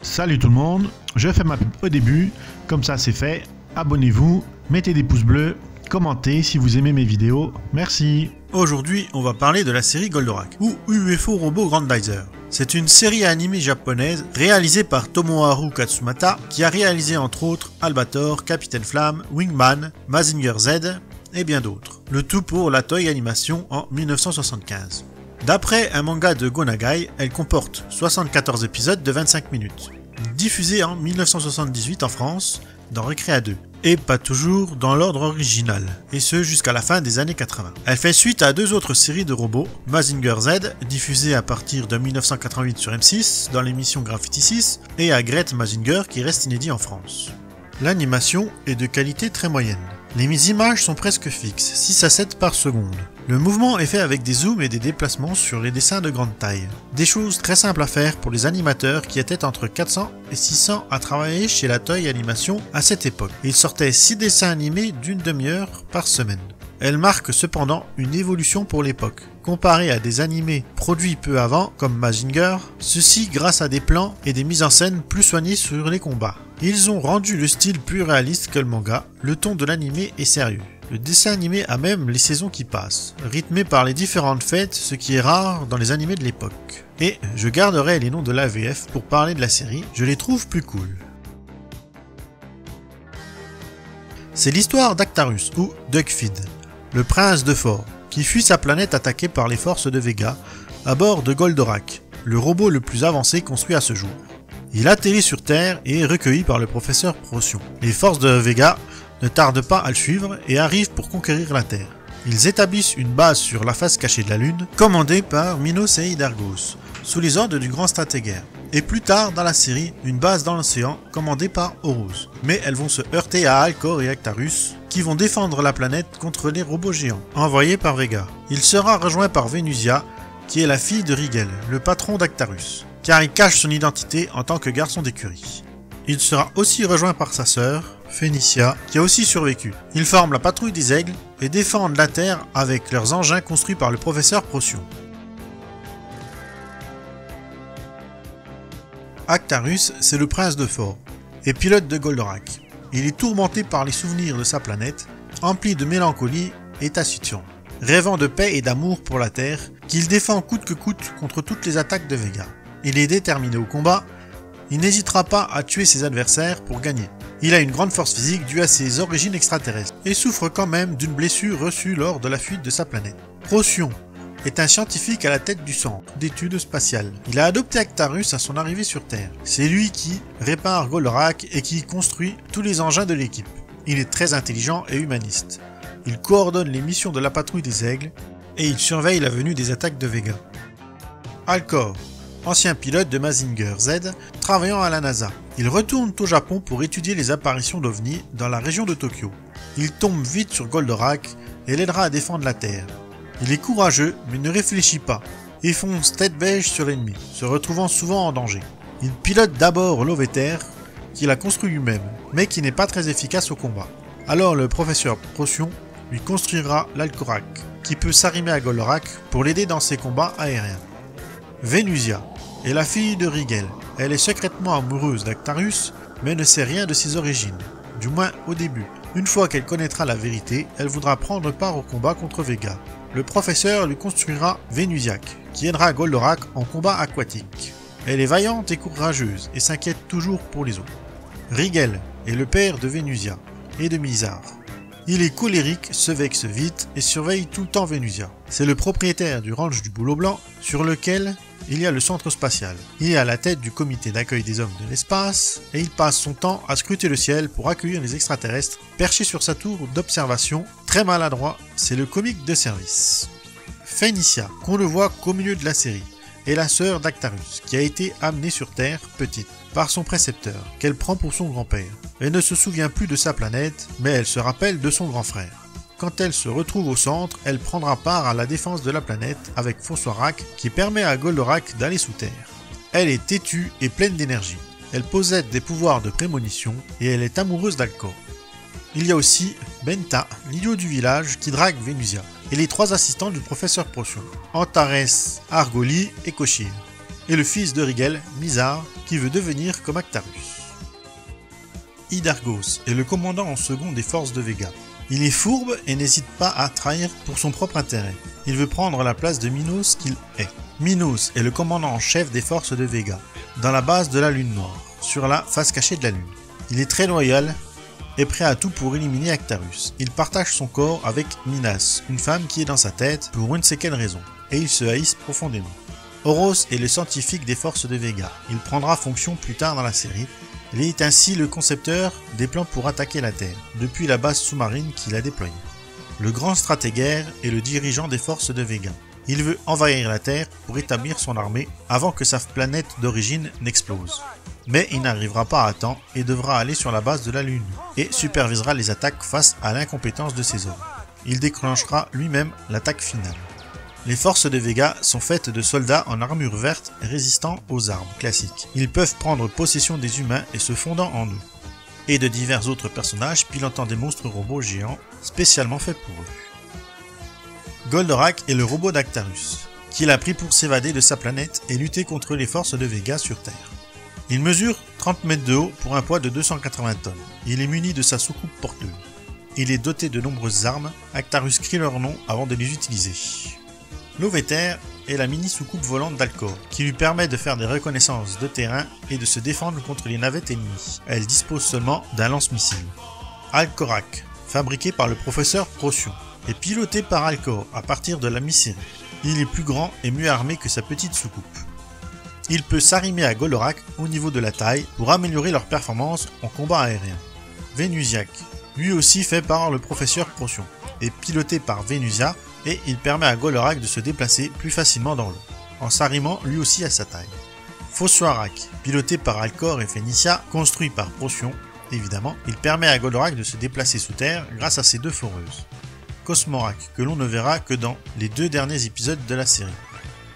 Salut tout le monde, je fais ma pub au début, comme ça c'est fait, abonnez-vous, mettez des pouces bleus, commentez si vous aimez mes vidéos, merci. Aujourd'hui, on va parler de la série Goldorak, ou UFO Robot Grandizer. C'est une série animée japonaise réalisée par Tomoharu Katsumata, qui a réalisé entre autres Albator, Capitaine Flamme, Wingman, Mazinger Z et bien d'autres. Le tout pour la Toei Animation en 1975. D'après un manga de Go Nagai, elle comporte 74 épisodes de 25 minutes, diffusés en 1978 en France, dans Recrea 2, et pas toujours dans l'ordre original, et ce jusqu'à la fin des années 80. Elle fait suite à deux autres séries de robots, Mazinger Z, diffusée à partir de 1988 sur M6, dans l'émission Graffiti 6, et à Great Mazinger qui reste inédit en France. L'animation est de qualité très moyenne. Les images sont presque fixes, 6 à 7 par seconde. Le mouvement est fait avec des zooms et des déplacements sur les dessins de grande taille. Des choses très simples à faire pour les animateurs qui étaient entre 400 et 600 à travailler chez la Toei Animation à cette époque. Il sortait 6 dessins animés d'une demi-heure par semaine. Elle marque cependant une évolution pour l'époque. Comparée à des animés produits peu avant, comme Mazinger, ceci grâce à des plans et des mises en scène plus soignés sur les combats. Ils ont rendu le style plus réaliste que le manga, le ton de l'animé est sérieux. Le dessin animé a même les saisons qui passent, rythmé par les différentes fêtes, ce qui est rare dans les animés de l'époque. Et je garderai les noms de l'AVF pour parler de la série, je les trouve plus cool. C'est l'histoire d'Actarus, ou Duckfeed, le prince de Fort, qui fuit sa planète attaquée par les forces de Vega, à bord de Goldorak, le robot le plus avancé construit à ce jour. Il atterrit sur Terre et est recueilli par le professeur Procyon. Les forces de Vega ne tardent pas à le suivre et arrivent pour conquérir la Terre. Ils établissent une base sur la face cachée de la Lune, commandée par Minos et Hydargos, sous les ordres du grand stratégaire. Et plus tard dans la série, une base dans l'océan, commandée par Horus. Mais elles vont se heurter à Alcor et Actarus, qui vont défendre la planète contre les robots géants, envoyés par Vega. Il sera rejoint par Venusia, qui est la fille de Rigel, le patron d'Actarus, car il cache son identité en tant que garçon d'écurie. Il sera aussi rejoint par sa sœur, Phénicia, qui a aussi survécu. Ils forment la patrouille des aigles et défendent la Terre avec leurs engins construits par le professeur Procyon. Actarus, c'est le prince de Fort, et pilote de Goldorak. Il est tourmenté par les souvenirs de sa planète, empli de mélancolie et taciturne, rêvant de paix et d'amour pour la Terre, qu'il défend coûte que coûte contre toutes les attaques de Vega. Il est déterminé au combat, il n'hésitera pas à tuer ses adversaires pour gagner. Il a une grande force physique due à ses origines extraterrestres, et souffre quand même d'une blessure reçue lors de la fuite de sa planète. Procyon est un scientifique à la tête du centre d'études spatiales. Il a adopté Actarus à son arrivée sur Terre. C'est lui qui répare Goldorak et qui construit tous les engins de l'équipe. Il est très intelligent et humaniste. Il coordonne les missions de la patrouille des aigles et il surveille la venue des attaques de Vega. Alcor, ancien pilote de Mazinger Z, travaillant à la NASA. Il retourne au Japon pour étudier les apparitions d'OVNI dans la région de Tokyo. Il tombe vite sur Goldorak et l'aidera à défendre la Terre. Il est courageux mais ne réfléchit pas et fonce tête beige sur l'ennemi, se retrouvant souvent en danger. Il pilote d'abord l'Oveter, qu'il a construit lui-même, mais qui n'est pas très efficace au combat. Alors le professeur Procyon lui construira l'Alcorak, qui peut s'arrimer à Goldorak pour l'aider dans ses combats aériens. Venusia est la fille de Rigel. Elle est secrètement amoureuse d'Actarus, mais ne sait rien de ses origines, du moins au début. Une fois qu'elle connaîtra la vérité, elle voudra prendre part au combat contre Vega. Le professeur lui construira Venusiak, qui aidera Goldorak en combat aquatique. Elle est vaillante et courageuse et s'inquiète toujours pour les autres. Rigel est le père de Venusia et de Mizar. Il est colérique, se vexe vite et surveille tout le temps Venusia. C'est le propriétaire du ranch du Boulot Blanc sur lequel il y a le centre spatial. Il est à la tête du comité d'accueil des hommes de l'espace et il passe son temps à scruter le ciel pour accueillir les extraterrestres. Perché sur sa tour d'observation, très maladroit, c'est le comique de service. Phénicia, qu'on ne voit qu'au milieu de la série, est la sœur d'Actarus, qui a été amenée sur Terre petite par son précepteur, qu'elle prend pour son grand-père. Elle ne se souvient plus de sa planète, mais elle se rappelle de son grand frère. Quand elle se retrouve au centre, elle prendra part à la défense de la planète avec Phosorak qui permet à Goldorak d'aller sous terre. Elle est têtue et pleine d'énergie. Elle possède des pouvoirs de prémonition et elle est amoureuse d'Alcor. Il y a aussi Benta, l'idiot du village, qui drague Venusia, et les trois assistants du professeur Procyon, Antares, Argoli et Koshir, et le fils de Rigel, Mizar, qui veut devenir comme Actarus. Hydargos est le commandant en second des forces de Vega. Il est fourbe et n'hésite pas à trahir pour son propre intérêt. Il veut prendre la place de Minos qu'il est. Minos est le commandant en chef des forces de Vega, dans la base de la Lune Noire, sur la face cachée de la Lune. Il est très loyal et prêt à tout pour éliminer Actarus. Il partage son corps avec Minas, une femme qui est dans sa tête pour une sait quelle raison, et ils se haïssent profondément. Oros est le scientifique des forces de Vega. Il prendra fonction plus tard dans la série. Il est ainsi le concepteur des plans pour attaquer la Terre, depuis la base sous-marine qu'il a déployée. Le grand stratégaire est le dirigeant des forces de Vega. Il veut envahir la Terre pour établir son armée avant que sa planète d'origine n'explose. Mais il n'arrivera pas à temps et devra aller sur la base de la Lune, et supervisera les attaques face à l'incompétence de ses hommes. Il déclenchera lui-même l'attaque finale. Les forces de Vega sont faites de soldats en armure verte résistant aux armes classiques. Ils peuvent prendre possession des humains et se fondant en eux, et de divers autres personnages pilotant des monstres robots géants spécialement faits pour eux. Goldorak est le robot d'Actarus, qu'il a pris pour s'évader de sa planète et lutter contre les forces de Vega sur Terre. Il mesure 30 mètres de haut pour un poids de 280 tonnes. Il est muni de sa soucoupe porteuse. Il est doté de nombreuses armes. Actarus crie leur nom avant de les utiliser. L'Oveter est la mini soucoupe volante d'Alcor, qui lui permet de faire des reconnaissances de terrain et de se défendre contre les navettes ennemies. Elle dispose seulement d'un lance-missile. Alcorak, fabriqué par le professeur Procyon, est piloté par Alcor à partir de la mi-série. Il est plus grand et mieux armé que sa petite soucoupe. Il peut s'arrimer à Goldorak au niveau de la taille pour améliorer leur performance en combat aérien. Venusiak, lui aussi fait par le professeur Procyon, est piloté par Venusia et il permet à Goldorak de se déplacer plus facilement dans l'eau, en s'arrimant lui aussi à sa taille. Phosoarak, piloté par Alcor et Phénicia, construit par Procyon, évidemment, il permet à Goldorak de se déplacer sous terre grâce à ses deux foreuses. Cosmorak, que l'on ne verra que dans les 2 derniers épisodes de la série,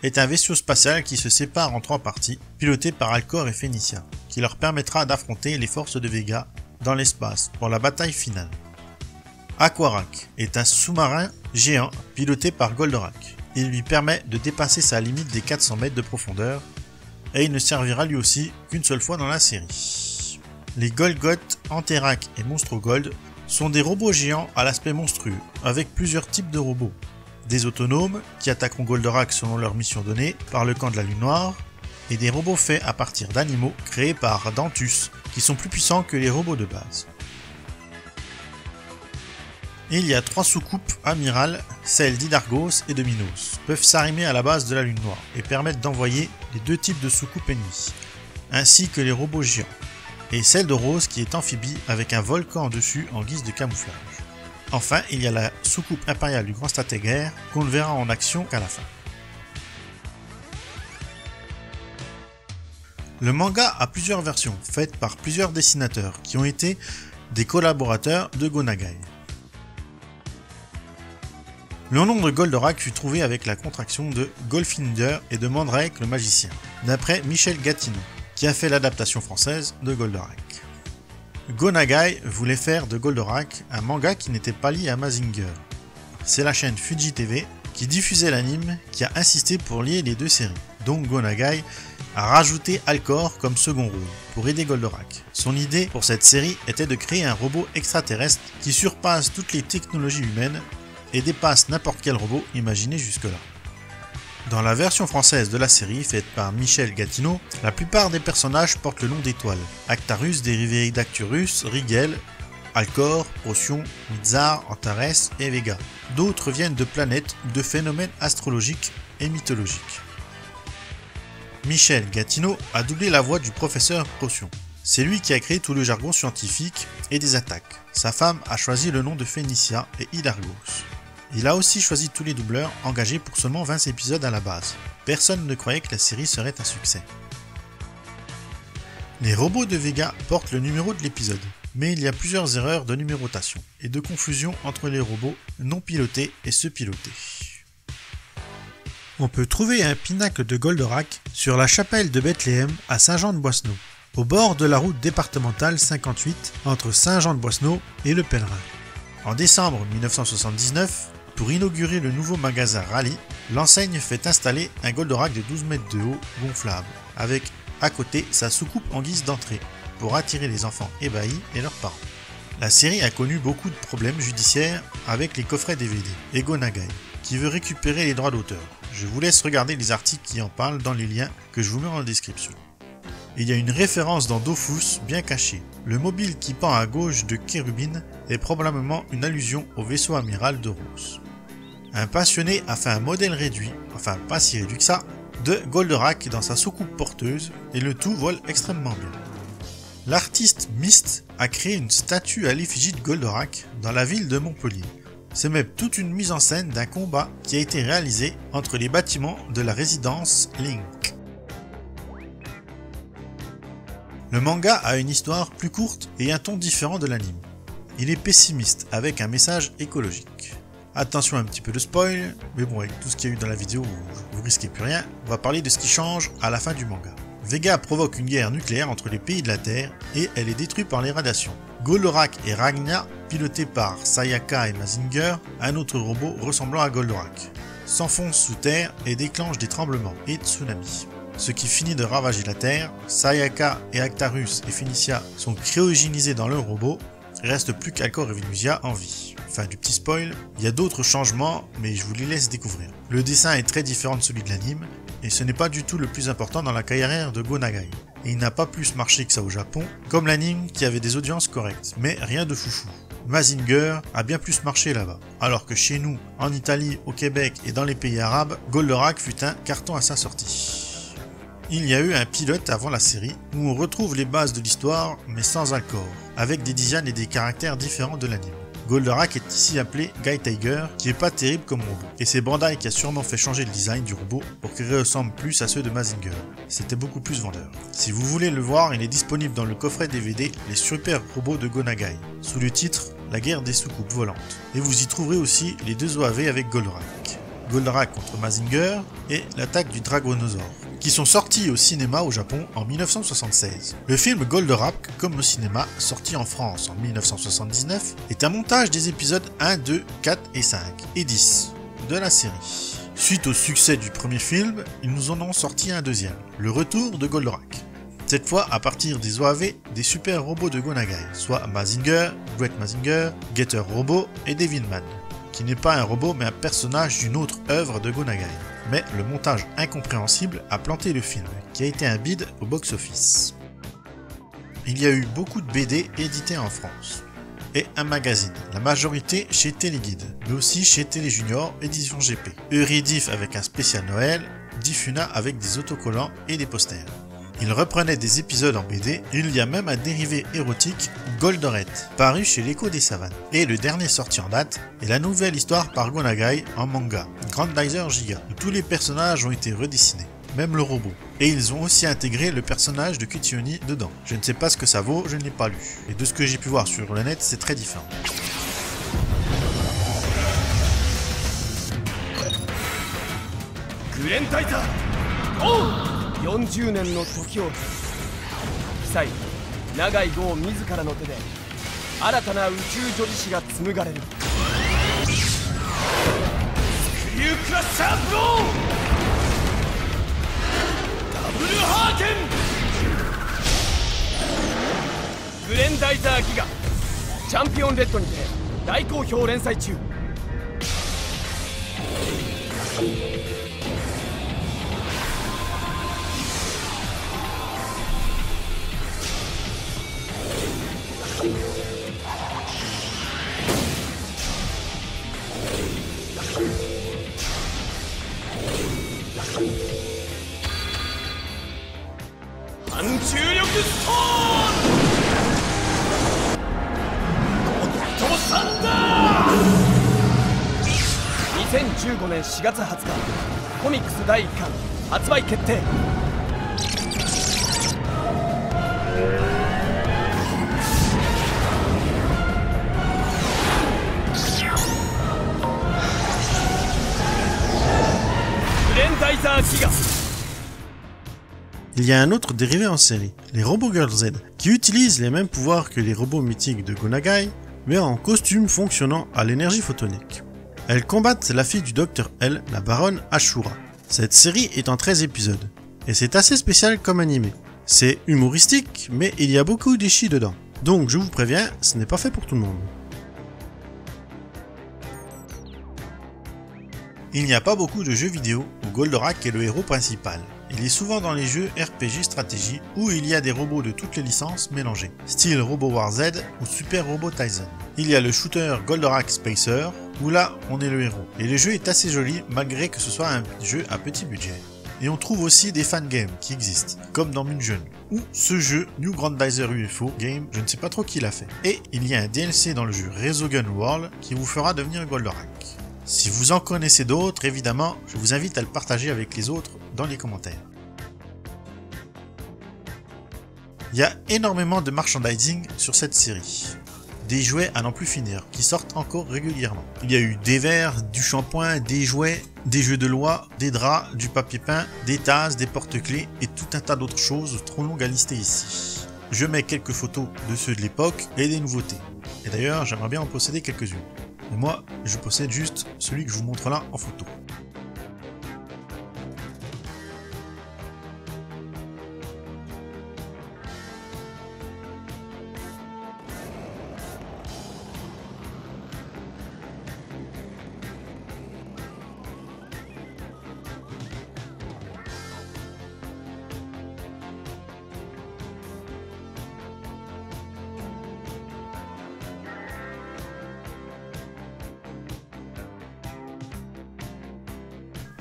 est un vaisseau spatial qui se sépare en 3 parties, piloté par Alcor et Phénicia, qui leur permettra d'affronter les forces de Vega dans l'espace pour la bataille finale. Aquarak est un sous-marin géant piloté par Goldorak. Il lui permet de dépasser sa limite des 400 mètres de profondeur et il ne servira lui aussi qu'une seule fois dans la série. Les Golgoth, Anterak et Monstrogold sont des robots géants à l'aspect monstrueux, avec plusieurs types de robots. Des autonomes qui attaqueront Goldorak selon leur mission donnée par le camp de la Lune Noire, et des robots faits à partir d'animaux créés par Dantus, qui sont plus puissants que les robots de base. Il y a 3 soucoupes amirales, celles d'Hydargos et de Minos, peuvent s'arrimer à la base de la Lune Noire et permettent d'envoyer les 2 types de soucoupes ennemies, ainsi que les robots géants, et celle de Rose qui est amphibie avec un volcan dessus en guise de camouflage. Enfin, il y a la soucoupe impériale du grand stratégaire qu'on ne verra en action qu'à la fin. Le manga a plusieurs versions faites par plusieurs dessinateurs qui ont été des collaborateurs de Go Nagai. Le nom de Goldorak fut trouvé avec la contraction de Golfinder et de Mandrake le magicien, d'après Michel Gatineau, qui a fait l'adaptation française de Goldorak. Go Nagai voulait faire de Goldorak un manga qui n'était pas lié à Mazinger. C'est la chaîne Fuji TV qui diffusait l'anime qui a insisté pour lier les 2 séries. Donc Go Nagai a rajouté Alcor comme second rôle pour aider Goldorak. Son idée pour cette série était de créer un robot extraterrestre qui surpasse toutes les technologies humaines et dépasse n'importe quel robot imaginé jusque-là. Dans la version française de la série faite par Michel Gatineau, la plupart des personnages portent le nom d'étoiles. Actarus dérivé d'Acturus, Rigel, Alcor, Procyon, Mizar, Antares et Vega. D'autres viennent de planètes ou de phénomènes astrologiques et mythologiques. Michel Gatineau a doublé la voix du professeur Procyon. C'est lui qui a créé tout le jargon scientifique et des attaques. Sa femme a choisi le nom de Phénicia et Hydargos. Il a aussi choisi tous les doubleurs engagés pour seulement 20 épisodes à la base. Personne ne croyait que la série serait un succès. Les robots de Vega portent le numéro de l'épisode, mais il y a plusieurs erreurs de numérotation et de confusion entre les robots non pilotés et ceux pilotés. On peut trouver un pinacle de Goldorak sur la chapelle de Bethléem à Saint-Jean-de-Boisseneau, au bord de la route départementale 58 entre Saint-Jean-de-Boisseneau et Le Pèlerin. En décembre 1979, pour inaugurer le nouveau magasin Rally, l'enseigne fait installer un Goldorak de 12 mètres de haut gonflable, avec à côté sa soucoupe en guise d'entrée, pour attirer les enfants ébahis et leurs parents. La série a connu beaucoup de problèmes judiciaires avec les coffrets DVD et Go Nagai, qui veut récupérer les droits d'auteur. Je vous laisse regarder les articles qui en parlent dans les liens que je vous mets en description. Il y a une référence dans Dofus bien cachée. Le mobile qui pend à gauche de Kérubin est probablement une allusion au vaisseau amiral de Rose. Un passionné a fait un modèle réduit, enfin pas si réduit que ça, de Goldorak dans sa soucoupe porteuse et le tout vole extrêmement bien. L'artiste Myst a créé une statue à l'effigie de Goldorak dans la ville de Montpellier. C'est même toute une mise en scène d'un combat qui a été réalisé entre les bâtiments de la résidence Link. Le manga a une histoire plus courte et un ton différent de l'anime. Il est pessimiste avec un message écologique. Attention à un petit peu de spoil, mais bon, avec tout ce qu'il y a eu dans la vidéo, vous risquez plus rien. On va parler de ce qui change à la fin du manga. Vega provoque une guerre nucléaire entre les pays de la Terre et elle est détruite par les radiations. Goldorak et Ragna, pilotés par Sayaka et Mazinger, un autre robot ressemblant à Goldorak, s'enfoncent sous terre et déclenchent des tremblements et tsunamis. Ce qui finit de ravager la Terre, Sayaka et Actarus et Phoenicia sont cryogénisés dans leur robot, reste plus qu'Alcor et Venusia en vie. Fin du petit spoil, il y a d'autres changements, mais je vous les laisse découvrir. Le dessin est très différent de celui de l'anime, et ce n'est pas du tout le plus important dans la carrière de Go Nagai. Et il n'a pas plus marché que ça au Japon, comme l'anime qui avait des audiences correctes, mais rien de foufou. Mazinger a bien plus marché là-bas, alors que chez nous, en Italie, au Québec et dans les pays arabes, Goldorak fut un carton à sa sortie. Il y a eu un pilote avant la série, où on retrouve les bases de l'histoire, mais sans Alcor, avec des designs et des caractères différents de l'anime. Goldorak est ici appelé Guy Tiger, qui est pas terrible comme robot, et c'est Bandai qui a sûrement fait changer le design du robot pour qu'il ressemble plus à ceux de Mazinger. C'était beaucoup plus vendeur. Si vous voulez le voir, il est disponible dans le coffret DVD Les super robots de Go Nagai, sous le titre La guerre des soucoupes volantes, et vous y trouverez aussi les deux OAV avec Goldorak. Goldorak contre Mazinger et l'attaque du Dragonosaure, qui sont sortis au cinéma au Japon en 1976. Le film Goldorak, comme au cinéma, sorti en France en 1979, est un montage des épisodes 1, 2, 4 et 5 et 10 de la série. Suite au succès du premier film, ils nous en ont sorti un deuxième, le retour de Goldorak. Cette fois à partir des OAV des super robots de Go Nagai, soit Mazinger, Great Mazinger, Getter Robot et Devilman, qui n'est pas un robot mais un personnage d'une autre œuvre de Go Nagai. Mais le montage incompréhensible a planté le film, qui a été un bide au box-office. Il y a eu beaucoup de BD édités en France, et un magazine, la majorité chez Téléguide, mais aussi chez Télé Junior édition GP. Eurydiff avec un spécial Noël, Diffuna avec des autocollants et des posters. Il reprenait des épisodes en BD, et il y a même un dérivé érotique, Goldorette, paru chez l'Écho des Savanes. Et le dernier sorti en date est la nouvelle histoire par Go Nagai en manga, Grandizer Giga, où tous les personnages ont été redessinés, même le robot. Et ils ont aussi intégré le personnage de Kutioni dedans. Je ne sais pas ce que ça vaut, je ne l'ai pas lu. Et de ce que j'ai pu voir sur le net, c'est très différent. Oh 40年の時を夫妻永井豪自らの手で新たな宇宙女子誌が紡がれるスクリュークラッシャーブローダブルハーケングレンダイザーギガチャンピオンレッドにて大好評連載中反重力ストーンゴッドサンダー2015年4月20日コミックス第1巻発売決定グレンダイザーギガIl y a un autre dérivé en série, les Robo Girl Z, qui utilisent les mêmes pouvoirs que les robots mythiques de Go Nagai, mais en costume fonctionnant à l'énergie photonique. Elles combattent la fille du Dr L, la baronne Ashura. Cette série est en 13 épisodes, et c'est assez spécial comme animé. C'est humoristique, mais il y a beaucoup d'Ishi dedans. Donc je vous préviens, ce n'est pas fait pour tout le monde. Il n'y a pas beaucoup de jeux vidéo où Goldorak est le héros principal. Il est souvent dans les jeux RPG stratégie où il y a des robots de toutes les licences mélangés, style Robo War Z ou Super Robot Tyson. Il y a le shooter Goldorak Spacer où là on est le héros. Et le jeu est assez joli malgré que ce soit un jeu à petit budget. Et on trouve aussi des fangames qui existent, comme dans Mungeon, ou ce jeu New Grandizer UFO Game, je ne sais pas trop qui l'a fait. Et il y a un DLC dans le jeu Resogun World qui vous fera devenir Goldorak. Si vous en connaissez d'autres, évidemment, je vous invite à le partager avec les autres dans les commentaires. Il y a énormément de merchandising sur cette série. Des jouets à n'en plus finir, qui sortent encore régulièrement. Il y a eu des verres, du shampoing, des jouets, des jeux de loi, des draps, du papier peint, des tasses, des porte-clés et tout un tas d'autres choses trop longues à lister ici. Je mets quelques photos de ceux de l'époque et des nouveautés. Et d'ailleurs, j'aimerais bien en posséder quelques-unes. Mais moi, je possède juste celui que je vous montre là en photo.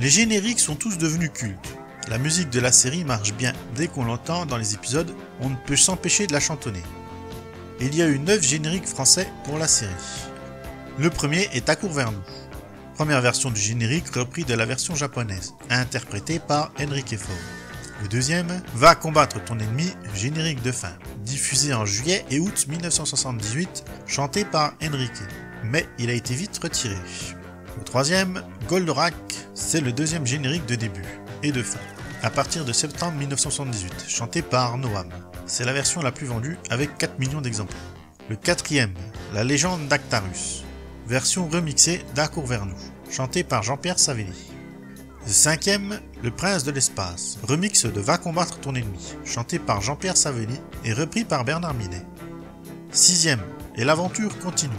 Les génériques sont tous devenus cultes. La musique de la série marche bien. Dès qu'on l'entend dans les épisodes, on ne peut s'empêcher de la chantonner. Il y a eu 9 génériques français pour la série. Le premier est À court vers nous. Première version du générique repris de la version japonaise, interprétée par Enrique Ford. Le deuxième, Va combattre ton ennemi, générique de fin, diffusé en juillet et août 1978, chanté par Enrique. Mais il a été vite retiré. Le troisième, Goldorak, c'est le deuxième générique de début et de fin, à partir de septembre 1978, chanté par Noam. C'est la version la plus vendue avec 4 millions d'exemplaires. Le quatrième, La légende d'Actarus, version remixée d'À court vers nous, chanté par Jean-Pierre Savelli. Le cinquième, Le prince de l'espace, remix de Va combattre ton ennemi, chanté par Jean-Pierre Savelli et repris par Bernard Minet. Sixième, Et l'aventure continue,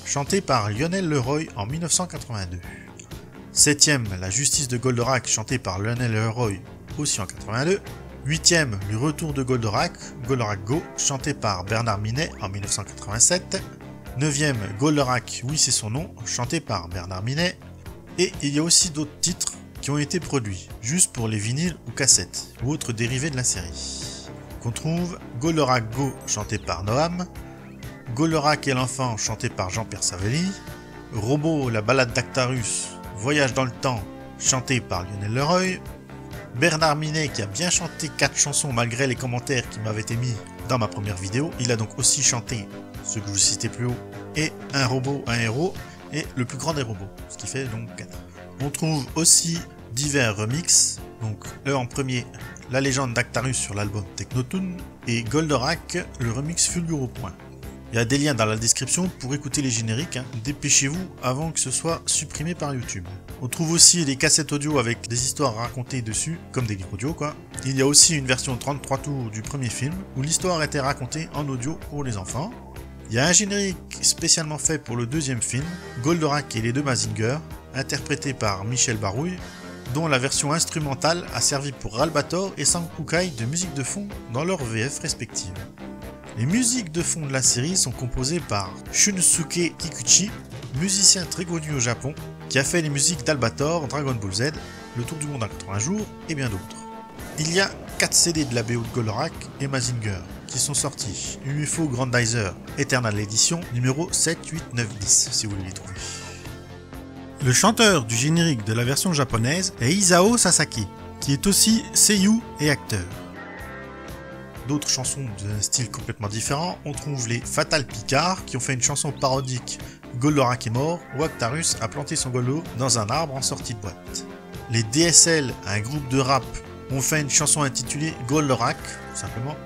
chanté par Lionel Leroy en 1982. Septième, La justice de Goldorak, chanté par Lionel Leroy, aussi en 82. Huitième, Le retour de Goldorak, Goldorak Go, chanté par Bernard Minet en 1987. Neuvième, Goldorak, oui c'est son nom, chanté par Bernard Minet. Et il y a aussi d'autres titres qui ont été produits, juste pour les vinyles ou cassettes, ou autres dérivés de la série. Qu'on trouve Goldorak Go, chanté par Noam, Goldorak et l'enfant, chanté par Jean-Pierre Savelli, Robot, la balade d'Actarus, Voyage dans le temps, chanté par Lionel Leroy, Bernard Minet qui a bien chanté 4 chansons malgré les commentaires qui m'avaient été mis dans ma première vidéo. Il a donc aussi chanté ce que je vous citais plus haut, et Un robot, un héros, et Le plus grand des robots, ce qui fait donc 4. On trouve aussi divers remixes, donc en premier, La légende d'Actarus sur l'album Technotoon, et Goldorak, le remix Fulgure au point. Il y a des liens dans la description pour écouter les génériques, dépêchez-vous avant que ce soit supprimé par YouTube. On trouve aussi des cassettes audio avec des histoires racontées dessus, comme des livres audio quoi. Il y a aussi une version 33 tours du premier film, où l'histoire était racontée en audio pour les enfants. Il y a un générique spécialement fait pour le deuxième film, Goldorak et les deux Mazinger, interprété par Michel Barouille, dont la version instrumentale a servi pour Albator et Sankukai de musique de fond dans leurs VF respectives. Les musiques de fond de la série sont composées par Shunsuke Kikuchi, musicien très connu au Japon, qui a fait les musiques d'Albator, Dragon Ball Z, Le Tour du Monde en 80 jours et bien d'autres. Il y a 4 CD de la BO de Goldorak et Mazinger qui sont sortis, UFO Grandizer Eternal Edition numéro 7, 8, 9, 10 si vous voulez les trouver. Le chanteur du générique de la version japonaise est Isao Sasaki, qui est aussi seiyuu et acteur. D'autres chansons d'un style complètement différent, on trouve les Fatal Picard qui ont fait une chanson parodique Goldorak est mort, où Actarus a planté son Goldo dans un arbre en sortie de boîte. Les DSL, un groupe de rap, ont fait une chanson intitulée Goldorak, tout simplement.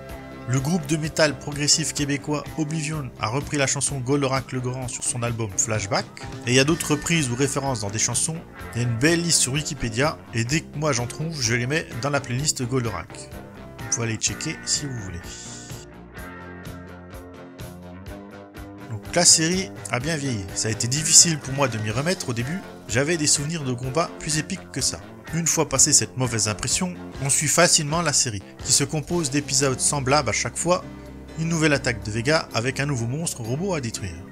Le groupe de métal progressif québécois Oblivion a repris la chanson Goldorak le Grand sur son album Flashback. Et il y a d'autres reprises ou références dans des chansons. Il y a une belle liste sur Wikipédia, et dès que moi j'en trouve, je les mets dans la playlist Goldorak. pouvez aller checker si vous voulez. Donc la série a bien vieilli. Ça a été difficile pour moi de m'y remettre au début. J'avais des souvenirs de combats plus épiques que ça. Une fois passé cette mauvaise impression, on suit facilement la série, qui se compose d'épisodes semblables à chaque fois, une nouvelle attaque de Vega avec un nouveau monstre robot à détruire.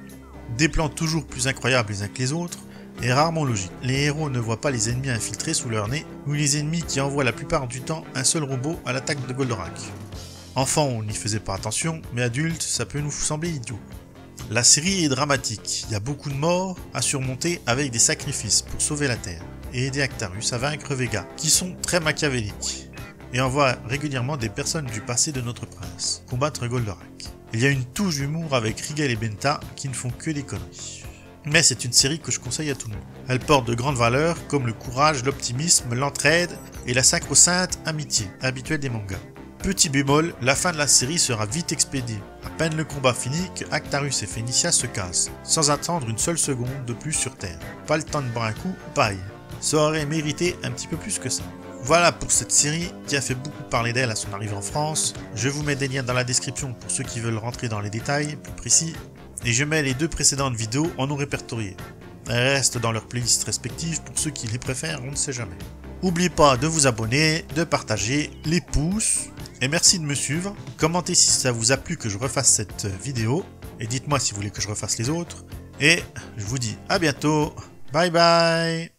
Des plans toujours plus incroyables les uns que les autres, et rarement logiques. Les héros ne voient pas les ennemis infiltrés sous leur nez, ou les ennemis qui envoient la plupart du temps un seul robot à l'attaque de Goldorak. Enfant, on n'y faisait pas attention, mais adulte, ça peut nous sembler idiot. La série est dramatique, il y a beaucoup de morts à surmonter avec des sacrifices pour sauver la Terre, et aider Actarus à vaincre Vega, qui sont très machiavéliques, et envoient régulièrement des personnes du passé de notre prince combattre Goldorak. Il y a une touche d'humour avec Rigel et Benta qui ne font que des conneries. Mais c'est une série que je conseille à tout le monde. Elle porte de grandes valeurs comme le courage, l'optimisme, l'entraide et la sacro-sainte amitié habituelle des mangas. Petit bémol, la fin de la série sera vite expédiée. À peine le combat fini que Actarus et Phénicia se cassent, sans attendre une seule seconde de plus sur Terre. Pas le temps de boire un coup, pareil. Ça aurait mérité un petit peu plus que ça. Voilà pour cette série qui a fait beaucoup parler d'elle à son arrivée en France. Je vous mets des liens dans la description pour ceux qui veulent rentrer dans les détails plus précis. Et je mets les 2 précédentes vidéos en non répertoriées. Elles restent dans leurs playlists respectives pour ceux qui les préfèrent, on ne sait jamais. N'oubliez pas de vous abonner, de partager, les pouces. Et merci de me suivre. Commentez si ça vous a plu que je refasse cette vidéo. Et dites-moi si vous voulez que je refasse les autres. Et je vous dis à bientôt. Bye bye.